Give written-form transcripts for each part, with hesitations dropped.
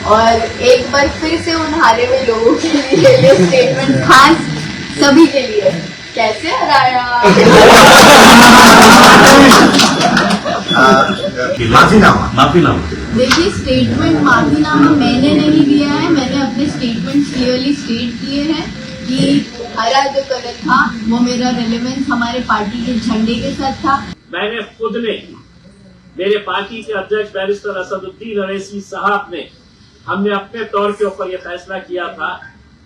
और एक बार फिर से उन हारे हुए लोगों के लिए ये स्टेटमेंट खास सभी के लिए। कैसे हराया? माफीनामा देखिए, स्टेटमेंट माफीनामा मैंने नहीं दिया है, मैंने अपने स्टेटमेंट क्लियरली स्टेट किए हैं कि हरा जो कलर था वो मेरा रेलेवेंस हमारे पार्टी के झंडे के साथ था। मैंने खुद ने, मेरे पार्टी के अध्यक्ष बैरिस्टर असदुद्दीन अवैसी साहब ने, हमने अपने तौर के ऊपर यह फैसला किया था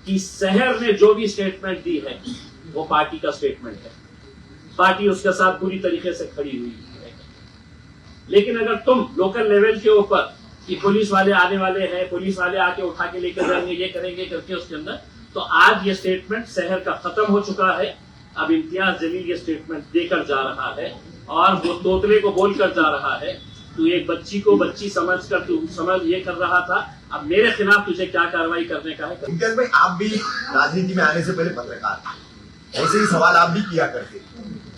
कि शहर ने जो भी स्टेटमेंट दी है वो पार्टी का स्टेटमेंट है, पार्टी उसके साथ पूरी तरीके से खड़ी हुई है। लेकिन अगर तुम लोकल लेवल के ऊपर कि पुलिस वाले आने वाले हैं, पुलिस वाले आके उठा के लेकर जाएंगे, ये करेंगे करके उसके अंदर, तो आज ये स्टेटमेंट शहर का खत्म हो चुका है। अब इम्तियाज जलील ये स्टेटमेंट देकर जा रहा है और वो तोतले को बोलकर जा रहा है। तू एक बच्ची को बच्ची समझकर तू समझ ये कर रहा था, अब मेरे खिलाफ तुझे क्या कार्रवाई करने का है। इम्तियाज भाई, आप भी राजनीति में आने से पहले पत्रकार थे, ऐसे ही सवाल आप भी किया करते।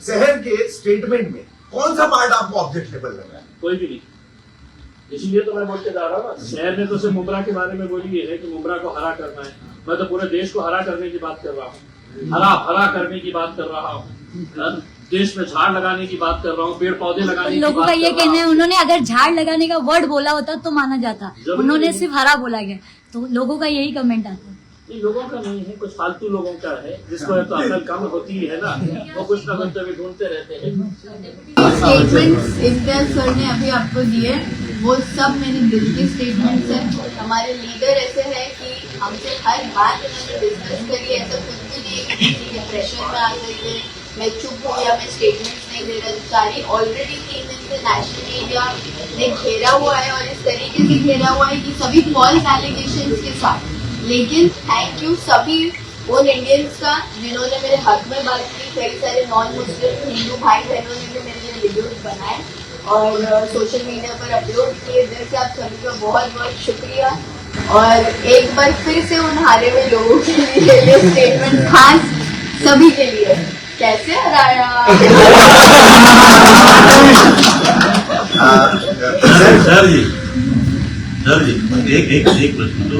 शहर के स्टेटमेंट में कौन सा पार्ट आपको ऑब्जेक्शनेबल लग रहा है? कोई भी नहीं, इसीलिए तो मैं बोल के जा रहा हूँ ना। शहर ने तो सिर्फ मुमरा के बारे में बोली है कि मुमरा को हरा करना है, मैं तो पूरे देश को हरा करने की बात कर रहा हूँ, हरा भरा करने की बात कर रहा हूँ, देश में झाड़ लगाने की बात कर रहा हूँ, पेड़ पौधे लगाने की बात कर रहा हूँ। लोगों का ये कहना है, उन्होंने अगर झाड़ लगाने का वर्ड बोला होता तो माना जाता, उन्होंने सिर्फ हरा बोला गया, तो लोगों का यही कमेंट आता है। ये लोगों का नहीं है, कुछ फालतू लोगों का है, जिसको तो अकल कम होती है ना, वो कुछ ना कुछ भी ढूंढते रहते हैं। स्टेटमेंट्स इम्तियाज सर ने अभी आपको दिए, वो सब मेरे दिल के स्टेटमेंट्स हैं। हमारे लीडर ऐसे हैं कि हमसे हर बात उन्होंने डिस्कस करी, ऐसा कुछ भी नहीं है कि किसी के प्रेशर में आ करके मैं चुप हूँ या मैं स्टेटमेंट्स नहीं दे रहा। सारी ऑलरेडी 3 दिन से नेशनल मीडिया ने घेरा हुआ है और इस तरीके से घेरा हुआ है कि सभी फॉल्स एलिगेशंस के साथ। लेकिन थैंक यू सभी उन इंडियंस का जिन्होंने मेरे हक में बात की। कई सारे नॉन मुस्लिम हिंदू भाई बहनों ने भी मेरे लिए वीडियोज बनाए और सोशल मीडिया पर अपलोड किए। दिल से आप सभी का बहुत बहुत शुक्रिया। और एक बार फिर से उन हारे हुए लोगों के लिए ये स्टेटमेंट खास सभी के लिए। कैसे हराया? सर जी एक प्रश्न तो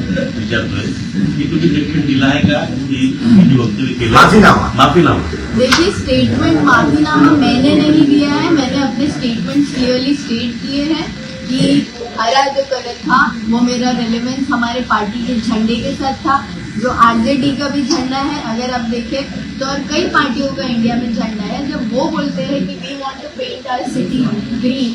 विचारतोय की तुम्ही स्टेटमेंट दिला आहे का की जो वक्तव्य केलं माफीनामा? देखिए, स्टेटमेंट माफीनामा मैंने नहीं दिया है, मैंने अपने स्टेटमेंट क्लियरली स्टेट किए हैं कि हरा जो कलर था वो मेरा रेलेवेंस हमारे पार्टी के झंडे के साथ था, जो आरजेडी का भी झंडा है। अगर आप देखें तो और कई पार्टियों का इंडिया में झंडा है। जब वो बोलते हैं कि we want to paint our city green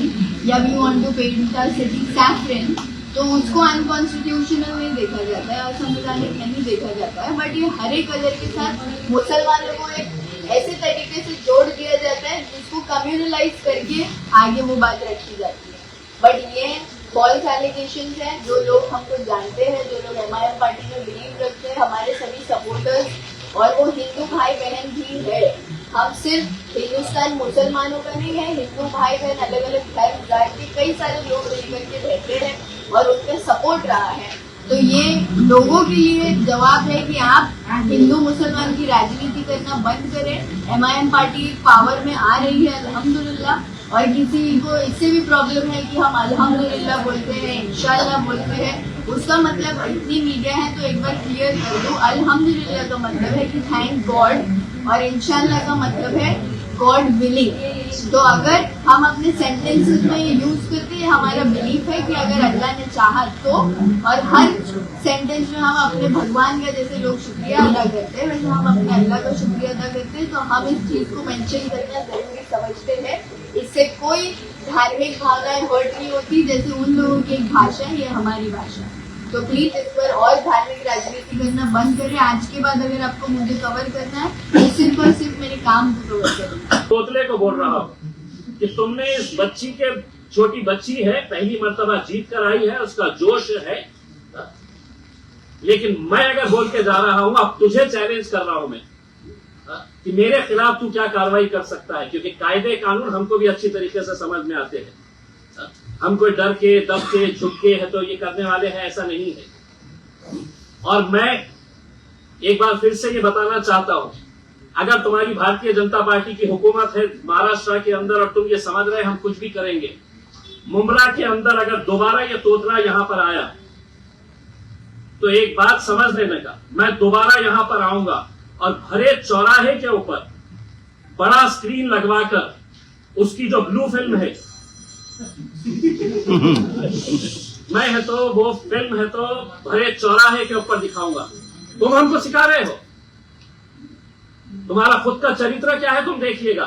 या we want to paint our city saffron, तो उसको अनकॉन्स्टिट्यूशनल नहीं देखा जाता है, असंवैधानिक नहीं देखा जाता है। बट ये हरे कलर के साथ मुसलमानों को एक ऐसे तरीके से जोड़ दिया जाता है जिसको कम्युनलाइज करके आगे वो बात रखी जाती है। बट ये फॉल्स एलिगेशंस हैं। जो लोग हमको जानते हैं, जो लोग MIM पार्टी में बिलीव रखते हैं, हमारे सभी सपोर्टर्स और वो हिंदू भाई बहन भी है। हम सिर्फ हिंदुस्तान मुसलमानों का नहीं है, हिंदू भाई बहन अलग अलग धर्म जात के कई सारे लोग मिलकर के रहते हैं और उनका सपोर्ट रहा है। तो ये लोगों के लिए जवाब है कि आप हिंदू मुसलमान की राजनीति करना बंद करें। MIM पार्टी पावर में आ रही है अल्हम्दुलिल्लाह, और किसी को इससे भी प्रॉब्लम है कि हम अल्हम्दुलिल्लाह बोलते हैं, इंशाल्लाह बोलते हैं, उसका मतलब इतनी मीडिया है तो एक बार क्लियर कर दो। अल्हम्दुलिल्लाह का मतलब है कि थैंक गॉड और इंशाल्लाह का मतलब है गॉड विलिंग। तो अगर हम अपने सेंटेंसेस में ये यूज करते हैं, हमारा बिलीफ है कि अगर अल्लाह ने चाहा तो, और हर सेंटेंस में हम अपने भगवान का जैसे लोग शुक्रिया अदा करते हैं वैसे हम अपने अल्लाह का शुक्रिया अदा करते हैं। तो हम इस चीज को मेंशन करना जरूरी समझते हैं। इससे कोई धार्मिक भावनाएं हर्ट नहीं होती। जैसे उन लोगों की एक भाषा है, ये हमारी भाषा है। तो प्लीज इस पर और धार्मिक राजनीति करना बंद करें। आज के बाद अगर आपको मुझे कवर करना है तो सिर्फ और सिर्फ मेरे काम को कवर करें। तोतले को बोल रहा हूँ कि तुमने इस बच्ची के, छोटी बच्ची है, पहली मर्तबा जीत कर आई है, उसका जोश है, लेकिन मैं अगर बोल के जा रहा हूं, अब तुझे चैलेंज कर रहा हूं मैं कि मेरे खिलाफ तू क्या कार्रवाई कर सकता है, क्योंकि कायदे कानून हमको भी अच्छी तरीके से समझ में आते हैं। हम कोई डर के, दब के, छुप के है तो ये करने वाले हैं, ऐसा नहीं है। और मैं एक बार फिर से ये बताना चाहता हूं, अगर तुम्हारी भारतीय जनता पार्टी की हुकूमत है महाराष्ट्र के अंदर और तुम ये समझ रहे हम कुछ भी करेंगे, मुंब्रा के अंदर अगर दोबारा ये तोतला यहां पर आया तो एक बात समझ लेने का, मैं दोबारा यहां पर आऊंगा और भरे चौराहे के ऊपर बड़ा स्क्रीन लगवाकर उसकी जो ब्लू फिल्म है मैं है तो वो फिल्म है तो भरे चौराहे के ऊपर दिखाऊंगा। तुम हमको सिखा रहे हो, तुम्हारा खुद का चरित्र क्या है तुम देखिएगा।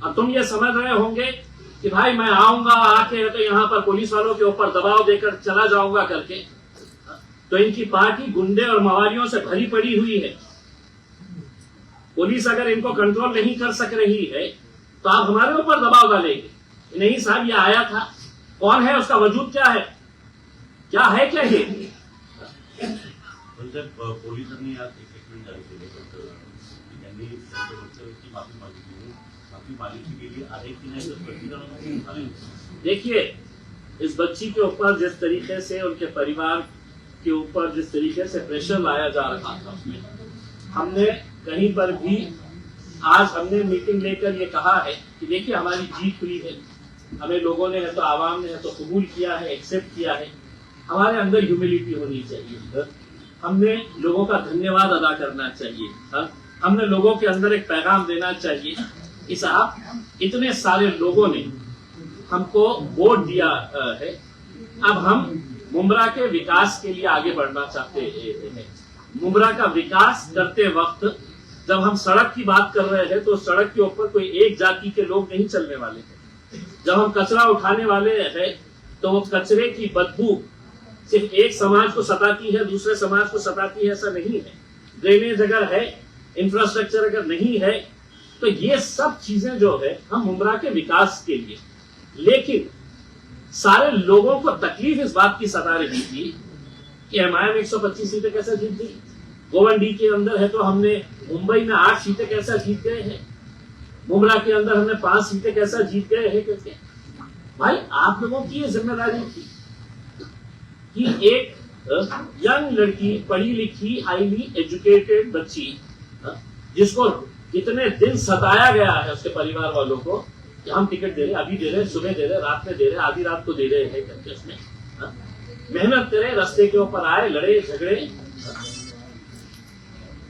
अब तुम ये समझ रहे होंगे कि भाई मैं आऊंगा, आके तो यहां पर पुलिस वालों के ऊपर दबाव देकर चला जाऊंगा करके, तो इनकी पार्टी गुंडे और मवालियों से भरी पड़ी हुई है। पुलिस अगर इनको कंट्रोल नहीं कर सक रही है तो आप हमारे ऊपर दबाव डालेंगे, नहीं साहब ये आया था, कौन है, उसका वजूद क्या है, क्या है क्या ये। पोलिसांनी आज एक स्टेटमेंट जारी केले, त्यांनी त्यांच्या वक्तव्याची माफी मागितली, माफी मागितली गेली आहे की नाही तर प्रतिक्रिया आली। देखिए, इस बच्ची के ऊपर जिस तरीके से उनके परिवार के ऊपर जिस तरीके से प्रेशर लाया जा रहा था, उसमें हमने कहीं पर भी आज हमने मीटिंग लेकर ये कहा है कि देखिए हमारी जीत हुई है, हमें लोगों ने है तो आवाम ने है तो कबूल किया है, एक्सेप्ट किया है। हमारे अंदर ह्यूमिलिटी होनी चाहिए, हमने लोगों का धन्यवाद अदा करना चाहिए, हमने लोगों के अंदर एक पैगाम देना चाहिए कि साहब इतने सारे लोगों ने हमको वोट दिया है, अब हम मुंब्रा के विकास के लिए आगे बढ़ना चाहते हैं। मुंब्रा का विकास करते वक्त जब हम सड़क की बात कर रहे हैं तो सड़क के ऊपर कोई एक जाति के लोग नहीं चलने वाले हैं। जब हम कचरा उठाने वाले हैं तो वो कचरे की बदबू सिर्फ एक समाज को सताती है, दूसरे समाज को सताती है, ऐसा नहीं है। ड्रेनेज अगर है, इंफ्रास्ट्रक्चर अगर नहीं है, तो ये सब चीजें जो है हम मुंब्रा के विकास के लिए, लेकिन सारे लोगों को तकलीफ इस बात की सता रही थी कि एमआईएम 125 सीटें कैसे जीत गई, गोवंडी के अंदर है तो हमने मुंबई में 8 सीटें कैसा जीत गए हैं, मुंब्रा के अंदर हमने 5 सीटें कैसा जीत गए हैं करके। भाई आप लोगों की ये जिम्मेदारी थी कि एक यंग लड़की, पढ़ी लिखी, हाईली एजुकेटेड बच्ची, जिसको कितने दिन सताया गया है उसके परिवार वालों को कि हम टिकट दे रहे, अभी दे रहे, सुबह दे रहे, रात में दे रहे, आधी रात को दे रहे हैं करके, उसमें मेहनत करे, रास्ते के ऊपर आए, लड़े झगड़े,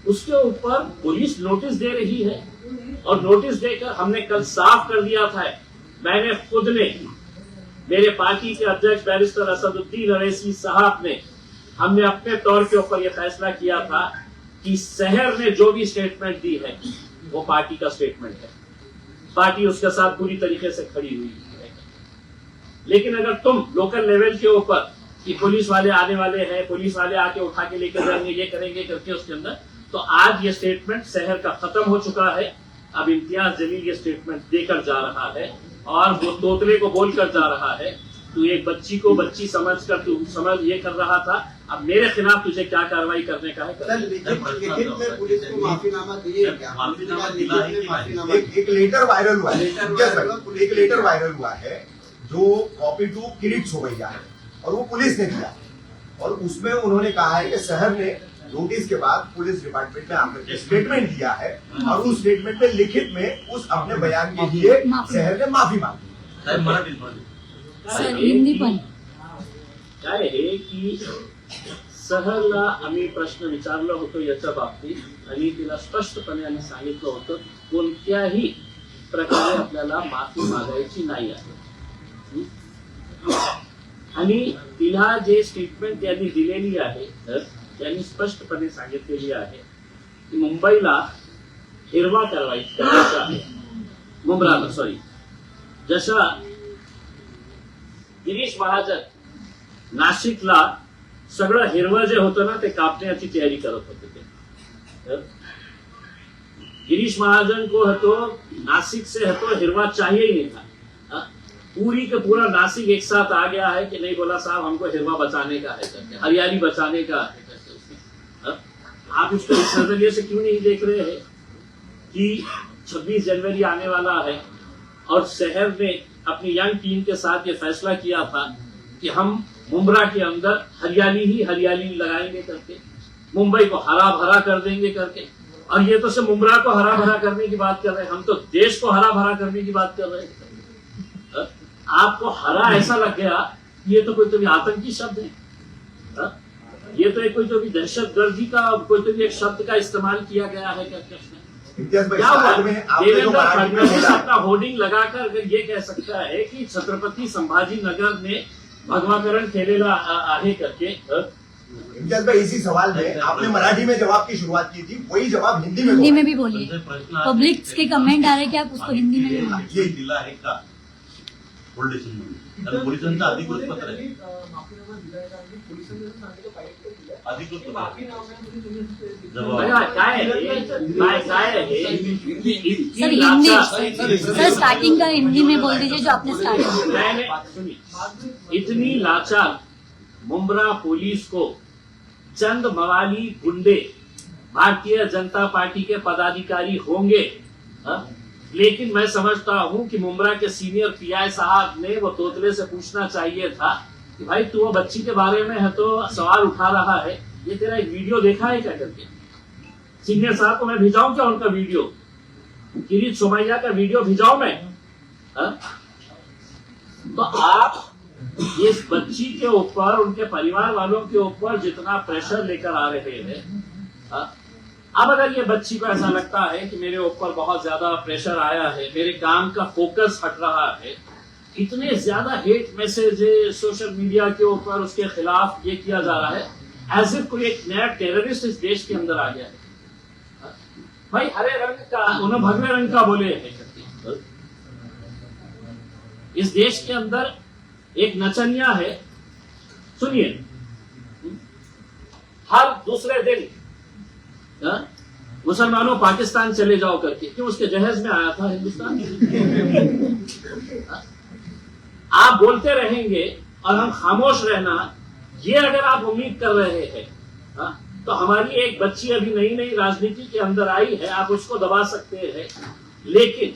उसके ऊपर पुलिस नोटिस दे रही है। और नोटिस देकर हमने कल साफ कर दिया था, मैंने खुद ने, मेरे पार्टी के अध्यक्ष बैरिस्टर असदुद्दीन अवैसी साहब ने, हमने अपने तौर के ऊपर यह फैसला किया था कि शहर ने जो भी स्टेटमेंट दी है वो पार्टी का स्टेटमेंट है, पार्टी उसके साथ पूरी तरीके से खड़ी हुई है। लेकिन अगर तुम लोकल लेवल के ऊपर कि पुलिस वाले आने वाले हैं, पुलिस वाले आके उठा के लेकर जाएंगे, ये करेंगे करके उसके अंदर, तो आज ये स्टेटमेंट शहर का खत्म हो चुका है। अब इम्तियाज जलील ये स्टेटमेंट देकर जा रहा है और वो तोतले को बोलकर जा रहा है, तू एक बच्ची को बच्ची समझकर तू समझ ये कर रहा था, अब मेरे खिलाफ तुझे क्या कार्रवाई करने का है कर। लिखित में पुलिस को माफीनामा दिए क्या? माफीनामा दिला है कि नहीं? एक लेटर वायरल हुआ है, एक लेटर वायरल हुआ है जो कॉपी टू किरीट सोमैया है और वो पुलिस ने दिया, और उसमें उन्होंने कहा है कि शहर ने नोटिस के बाद पुलिस डिपार्टमेंट में आकर स्टेटमेंट दिया है और उस स्टेटमेंट में लिखित में उस अपने बयान के लिए शहर ने माफी मांगी। साहेब मराठीत सर हिंदी पण काय आहे की सहरला आम्ही प्रश्न विचारला होतो याच्या बाबतीत आणि तिला स्पष्टपणे आम्ही सांगितलं होतं कोणत्याही प्रकारे आपल्याला माफी मागायची नाही आहे। आणि तिला जे स्टेटमेंट त्यांनी दिलेली आहे त्यांनी स्पष्टपणे सांगितलेली आहे की मुंबईला हिरवा करायचा आहे, मुंब्राला सॉरी, जशा गिरीश महाजन नाशिकला सगळं हिरवं जे होतं ना ते कापण्याची तयारी करत होते ते। गिरीश महाजन को है तो नासिक से है तो हिरवा चाहिए ही नहीं था, पूरी का पूरा नासिक एक साथ आ गया है कि नहीं, बोला साहब हमको हिरवा बचाने का है करके, हरियाली बचाने का है करके उसने। आप इसको इस नजरिए से क्यों नहीं देख रहे हैं कि 26 जनवरी आने वाला है और शहर ने अपनी यंग टीम के साथ ये फैसला किया था कि हम मुंब्रा के अंदर हरियाली ही हरियाली लगाएंगे करके, मुंबई को हरा भरा कर देंगे करके। और ये तो सिर्फ मुंब्रा को हरा भरा करने की बात कर रहे हैं, हम तो देश को हरा भरा करने की बात कर रहे हैं। आपको हरा ऐसा लग गया ये तो कोई आतंकी शब्द है, ये तो कोई दहशतगर्दी का कोई एक शब्द का इस्तेमाल किया गया है क्या? इम्तियाज भाई, क्या हुआ? साथ में आपने जो देवेंद्र मराठी में फडणवीस बोला, अपना होर्डिंग लगाकर अगर ये कह सकता है कि छत्रपति संभाजी नगर ने भगवाकरण केलेला आहे करके, इम्तियाज भाई इसी सवाल में आपने मराठी में जवाब की शुरुआत की थी, वही जवाब हिंदी में हिंदी बोला। में भी बोलिए। पण ते प्रश्न पब्लिक के कमेंट आ रहे हैं कि आप उसको हिंदी में भी बोलिए। ये दिला आहे का पोलीस स्टेशनमध्ये? कारण पोलिसांचं अधिकृत पत्र आहे, अधिकृत पत्र आहे. काय आहे सर हिंदी, सर स्टार्टिंग का हिंदी में बोल दीजिए जो आपने स्टार्ट किया। सुनिए, इतनी लाचार मुंब्रा पुलिस को चंद मवाली गुंडे भारतीय जनता पार्टी के पदाधिकारी होंगे, लेकिन मैं समझता हूं कि मुंब्रा के सीनियर पीआई साहब ने वो तोतले से पूछना चाहिए था कि भाई तू वो बच्ची के बारे में है तो सवाल उठा रहा है, ये तेरा एक वीडियो देखा है क्या करके? सीनियर साहब को मैं भिजाऊं क्या उनका वीडियो? किरीट सोमैया का वीडियो भिजाऊं मैं? तो आप इस बच्ची के ऊपर, उनके परिवार वालों के ऊपर जितना प्रेशर लेकर आ रहे हैं, अब अगर ये बच्ची को ऐसा लगता है कि मेरे ऊपर बहुत ज्यादा प्रेशर आया है, मेरे काम का फोकस हट रहा है, इतने ज्यादा हेट मैसेज सोशल मीडिया के ऊपर उसके खिलाफ ये किया जा रहा है, एज इफ कोई एक नया टेररिस्ट इस देश के अंदर आ गया है। भाई हरे रंग का, उन्हें भगवे रंग का बोले हैं। इस देश के अंदर एक नचनिया है, सुनिए, हर दूसरे दिन मुसलमानों पाकिस्तान चले जाओ करके, क्यों? उसके जहेज में आया था हिंदुस्तान। आप बोलते रहेंगे और हम खामोश रहना, ये अगर आप उम्मीद कर रहे हैं तो हमारी एक बच्ची अभी नई नई राजनीति के अंदर आई है, आप उसको दबा सकते हैं, लेकिन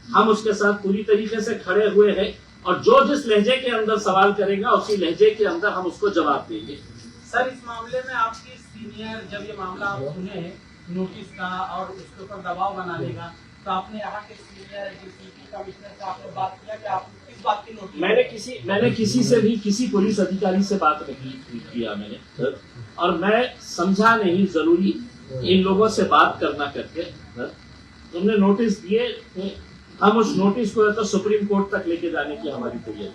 हम उसके साथ पूरी तरीके से खड़े हुए हैं और जो जिस लहजे के अंदर सवाल करेगा उसी लहजे के अंदर हम उसको जवाब देंगे। सर, इस मामले में आपकी सीनियर, जब ये मामला आप सुने नोटिस का और उसके ऊपर दबाव बनाने का, तो आपने यहाँ के सीनियर डीसीपी कमिश्नर से आपने बात किया कि आप किस बात की नोटिस? मैंने किसी से भी, किसी पुलिस अधिकारी से बात नहीं किया मैंने, और मैं समझा नहीं जरूरी इन लोगों से बात करना करके। तुमने नोटिस दिए, हम उस नोटिस को तो सुप्रीम कोर्ट तक लेके जाने की हमारी तैयारी।